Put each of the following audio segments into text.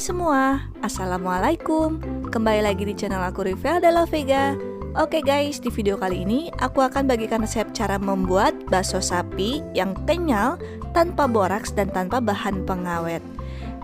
semua, Assalamualaikum. Kembali lagi di channel aku Rivel Della Vega. Oke guys, di video kali ini aku akan bagikan resep cara membuat bakso sapi yang kenyal, tanpa boraks dan tanpa bahan pengawet.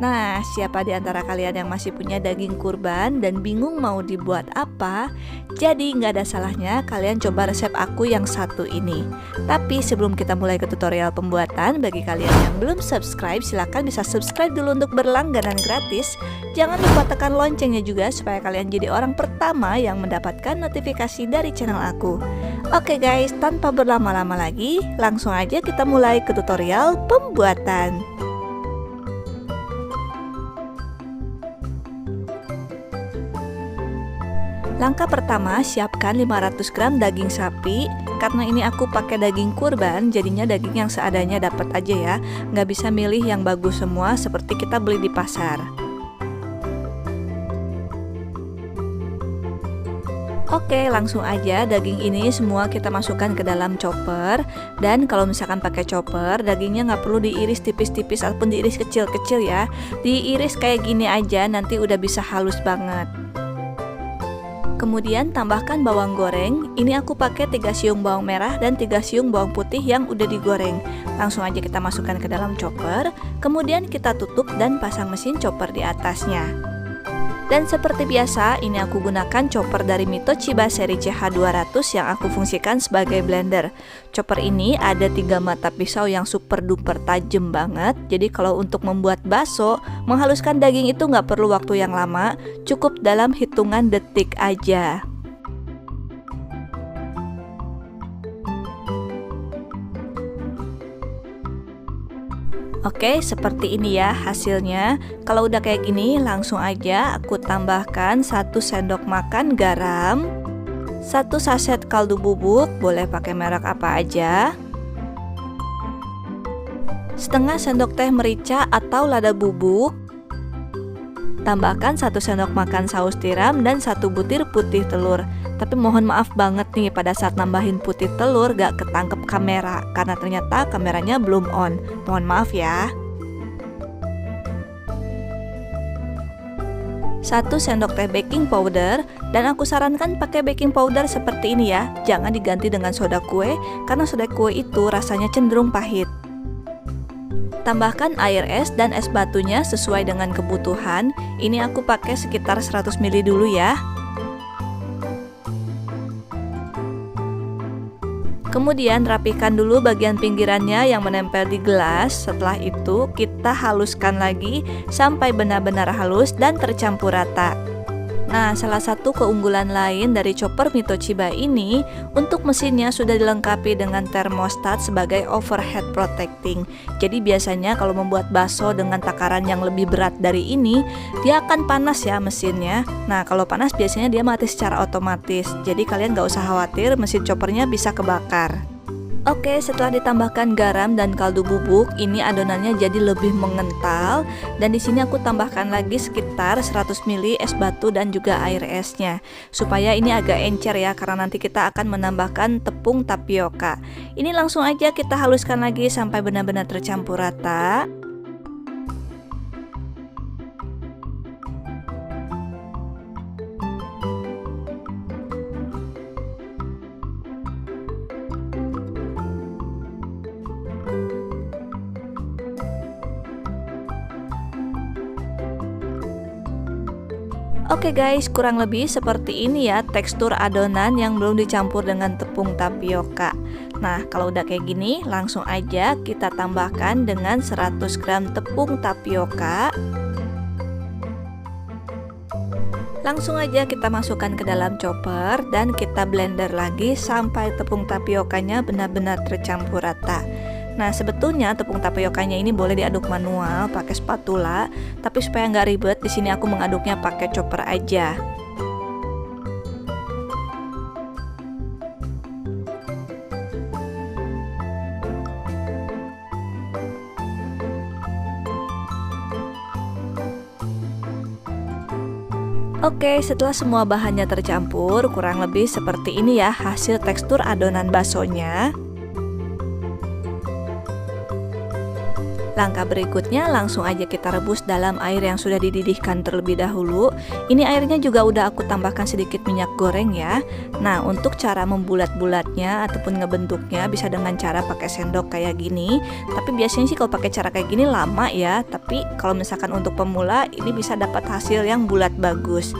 Nah, siapa di antara kalian yang masih punya daging kurban dan bingung mau dibuat apa? Jadi nggak ada salahnya kalian coba resep aku yang satu ini. Tapi sebelum kita mulai ke tutorial pembuatan, bagi kalian yang belum subscribe, silahkan bisa subscribe dulu untuk berlangganan gratis. Jangan lupa tekan loncengnya juga supaya kalian jadi orang pertama yang mendapatkan notifikasi dari channel aku. Oke guys, tanpa berlama-lama lagi, langsung aja kita mulai ke tutorial pembuatan. Langkah pertama, siapkan 500 gram daging sapi. Karena ini aku pakai daging kurban, jadinya daging yang seadanya dapat aja ya. Nggak bisa milih yang bagus semua seperti kita beli di pasar. Oke, langsung aja daging ini semua kita masukkan ke dalam chopper. Dan kalau misalkan pakai chopper, dagingnya nggak perlu diiris tipis-tipis ataupun diiris kecil-kecil ya. Diiris kayak gini aja, nanti udah bisa halus banget. Kemudian tambahkan bawang goreng. Ini aku pakai 3 siung bawang merah dan 3 siung bawang putih yang udah digoreng. Langsung aja kita masukkan ke dalam chopper. Kemudian kita tutup dan pasang mesin chopper di atasnya. Dan seperti biasa, ini aku gunakan chopper dari Mitochiba seri CH200 yang aku fungsikan sebagai blender. Chopper ini ada 3 mata pisau yang super duper tajam banget. Jadi kalau untuk membuat bakso, menghaluskan daging itu nggak perlu waktu yang lama, cukup dalam hitungan detik aja. Oke, seperti ini ya hasilnya. Kalau udah kayak gini, langsung aja aku tambahkan 1 sendok makan garam, 1 saset kaldu bubuk, boleh pakai merek apa aja, setengah sendok teh merica atau lada bubuk, tambahkan 1 sendok makan saus tiram dan 1 butir putih telur. Tapi mohon maaf banget nih, pada saat nambahin putih telur gak ketangkep kamera karena ternyata kameranya belum on. Mohon maaf ya. 1 sendok teh baking powder, dan aku sarankan pakai baking powder seperti ini ya. Jangan diganti dengan soda kue karena soda kue itu rasanya cenderung pahit. Tambahkan air es dan es batunya sesuai dengan kebutuhan. Ini aku pakai sekitar 100 ml dulu ya. Kemudian rapikan dulu bagian pinggirannya yang menempel di gelas. Setelah itu kita haluskan lagi sampai benar-benar halus dan tercampur rata. Nah, salah satu keunggulan lain dari chopper Mitochiba ini, untuk mesinnya sudah dilengkapi dengan termostat sebagai overhead protecting. Jadi biasanya kalau membuat bakso dengan takaran yang lebih berat dari ini, dia akan panas ya mesinnya. Nah, kalau panas biasanya dia mati secara otomatis. Jadi kalian gak usah khawatir mesin choppernya bisa kebakar. Oke, setelah ditambahkan garam dan kaldu bubuk, ini adonannya jadi lebih mengental. Dan di sini aku tambahkan lagi sekitar 100 ml es batu dan juga air esnya, supaya ini agak encer ya, karena nanti kita akan menambahkan tepung tapioka. Ini langsung aja kita haluskan lagi sampai benar-benar tercampur rata. Oke guys, kurang lebih seperti ini ya tekstur adonan yang belum dicampur dengan tepung tapioka. Nah, kalau udah kayak gini, langsung aja kita tambahkan dengan 100 gram tepung tapioka. Langsung aja kita masukkan ke dalam chopper dan kita blender lagi sampai tepung tapiokanya benar-benar tercampur rata. Nah, sebetulnya tepung tapiokanya ini boleh diaduk manual pakai spatula, tapi supaya nggak ribet, di sini aku mengaduknya pakai chopper aja. Oke, setelah semua bahannya tercampur, kurang lebih seperti ini ya hasil tekstur adonan baksonya. Langkah berikutnya langsung aja kita rebus dalam air yang sudah dididihkan terlebih dahulu. Ini airnya juga udah aku tambahkan sedikit minyak goreng ya. Nah, untuk cara membulat-bulatnya ataupun ngebentuknya bisa dengan cara pakai sendok kayak gini. Tapi biasanya sih kalau pakai cara kayak gini lama ya. Tapi kalau misalkan untuk pemula ini bisa dapat hasil yang bulat bagus.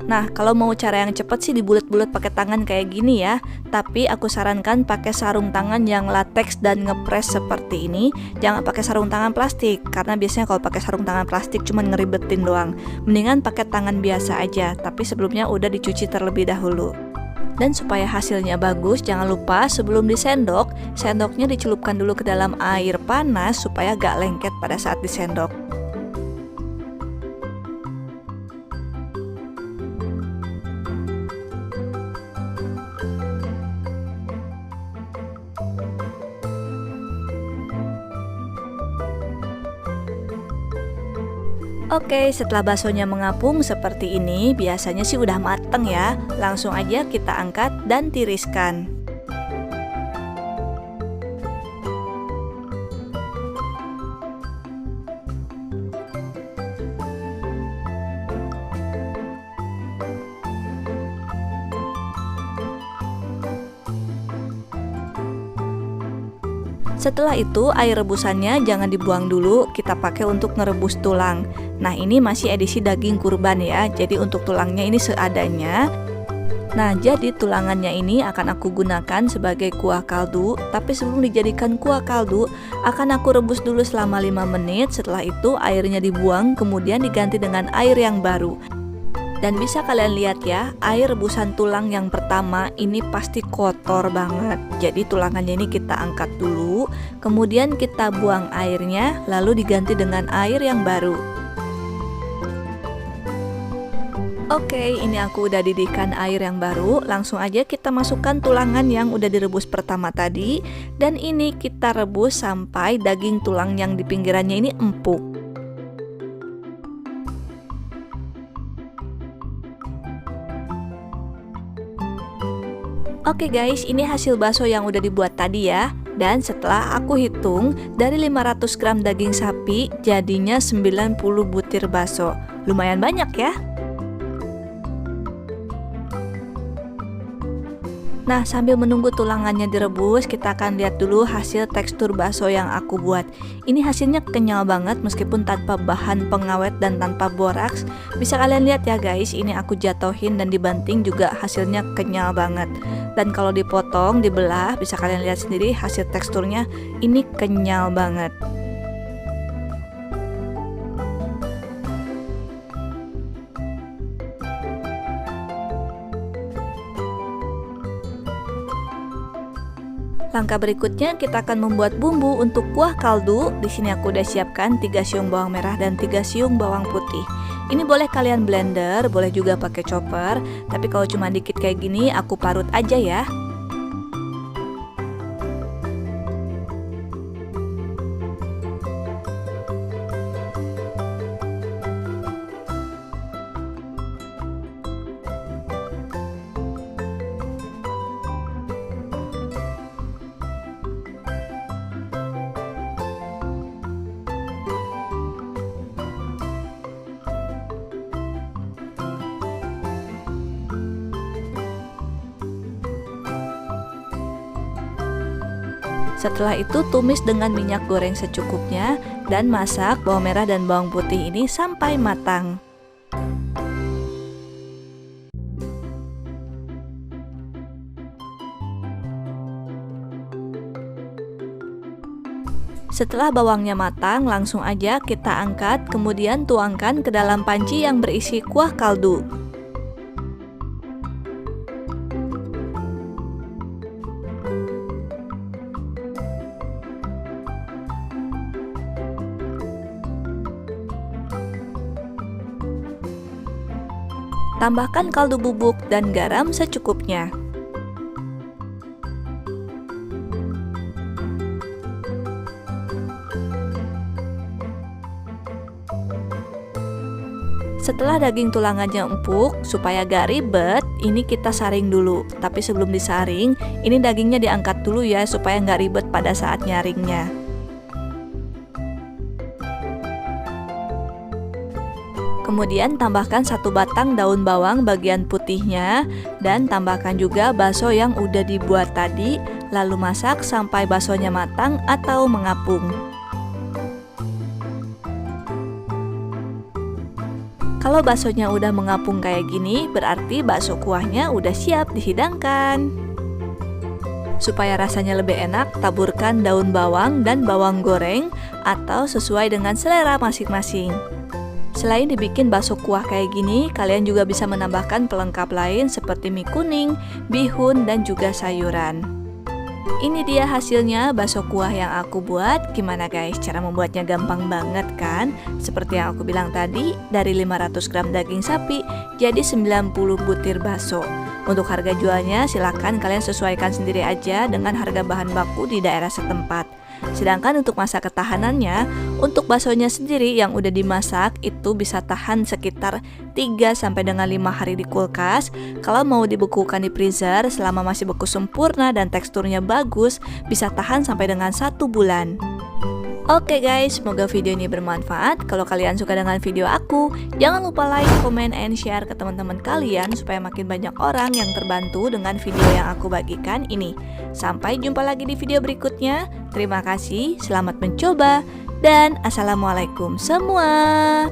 Nah, kalau mau cara yang cepat sih dibulet-bulet pakai tangan kayak gini ya. Tapi aku sarankan pakai sarung tangan yang latex dan ngepres seperti ini. Jangan pakai sarung tangan plastik, karena biasanya kalau pakai sarung tangan plastik cuma ngeribetin doang. Mendingan pakai tangan biasa aja, tapi sebelumnya udah dicuci terlebih dahulu. Dan supaya hasilnya bagus, jangan lupa sebelum disendok, sendoknya dicelupkan dulu ke dalam air panas supaya gak lengket pada saat disendok. Oke, setelah baksonya mengapung seperti ini, biasanya sih udah mateng ya. Langsung aja kita angkat dan tiriskan. Setelah itu air rebusannya jangan dibuang dulu, kita pakai untuk ngerebus tulang. Nah, ini masih edisi daging kurban ya, jadi untuk tulangnya ini seadanya. Nah, jadi tulangannya ini akan aku gunakan sebagai kuah kaldu. Tapi sebelum dijadikan kuah kaldu, akan aku rebus dulu selama 5 menit. Setelah itu airnya dibuang, kemudian diganti dengan air yang baru. Dan bisa kalian lihat ya, air rebusan tulang yang pertama ini pasti kotor banget. Jadi tulangannya ini kita angkat dulu, kemudian kita buang airnya, lalu diganti dengan air yang baru. Oke, ini aku udah didihkan air yang baru. Langsung aja kita masukkan tulangan yang udah direbus pertama tadi. Dan ini kita rebus sampai daging tulang yang di pinggirannya ini empuk. Oke guys, ini hasil bakso yang udah dibuat tadi ya. Dan setelah aku hitung, dari 500 gram daging sapi jadinya 90 butir bakso. Lumayan banyak ya. Nah, sambil menunggu tulangannya direbus, kita akan lihat dulu hasil tekstur bakso yang aku buat. Ini hasilnya kenyal banget meskipun tanpa bahan pengawet dan tanpa boraks. Bisa kalian lihat ya guys, ini aku jatohin dan dibanting juga hasilnya kenyal banget. Dan kalau dipotong, dibelah, bisa kalian lihat sendiri hasil teksturnya ini kenyal banget. Langkah berikutnya kita akan membuat bumbu untuk kuah kaldu. Di sini aku udah siapkan 3 siung bawang merah dan 3 siung bawang putih. Ini boleh kalian blender, boleh juga pakai chopper. Tapi kalau cuma dikit kayak gini, aku parut aja ya. Setelah itu tumis dengan minyak goreng secukupnya dan masak bawang merah dan bawang putih ini sampai matang. Setelah bawangnya matang, langsung aja kita angkat, kemudian tuangkan ke dalam panci yang berisi kuah kaldu. Tambahkan kaldu bubuk dan garam secukupnya. Setelah daging tulangannya empuk, supaya gak ribet, ini kita saring dulu. Tapi sebelum disaring, ini dagingnya diangkat dulu ya, supaya gak ribet pada saat nyaringnya. Kemudian tambahkan 1 batang daun bawang bagian putihnya, dan tambahkan juga bakso yang udah dibuat tadi, lalu masak sampai baksonya matang atau mengapung. Kalau baksonya udah mengapung kayak gini, berarti bakso kuahnya udah siap dihidangkan. Supaya rasanya lebih enak, taburkan daun bawang dan bawang goreng atau sesuai dengan selera masing-masing. Selain dibikin bakso kuah kayak gini, kalian juga bisa menambahkan pelengkap lain seperti mie kuning, bihun, dan juga sayuran. Ini dia hasilnya bakso kuah yang aku buat. Gimana guys, cara membuatnya gampang banget kan? Seperti yang aku bilang tadi, dari 500 gram daging sapi jadi 90 butir bakso. Untuk harga jualnya silahkan kalian sesuaikan sendiri aja dengan harga bahan baku di daerah setempat. Sedangkan untuk masa ketahanannya, untuk baksonya sendiri yang udah dimasak itu bisa tahan sekitar 3 sampai dengan 5 hari di kulkas. Kalau mau dibekukan di freezer selama masih beku sempurna dan teksturnya bagus, bisa tahan sampai dengan 1 bulan. Oke guys, semoga video ini bermanfaat. Kalau kalian suka dengan video aku, jangan lupa like, comment, and share ke teman-teman kalian supaya makin banyak orang yang terbantu dengan video yang aku bagikan ini. Sampai jumpa lagi di video berikutnya. Terima kasih, selamat mencoba, dan assalamualaikum semua.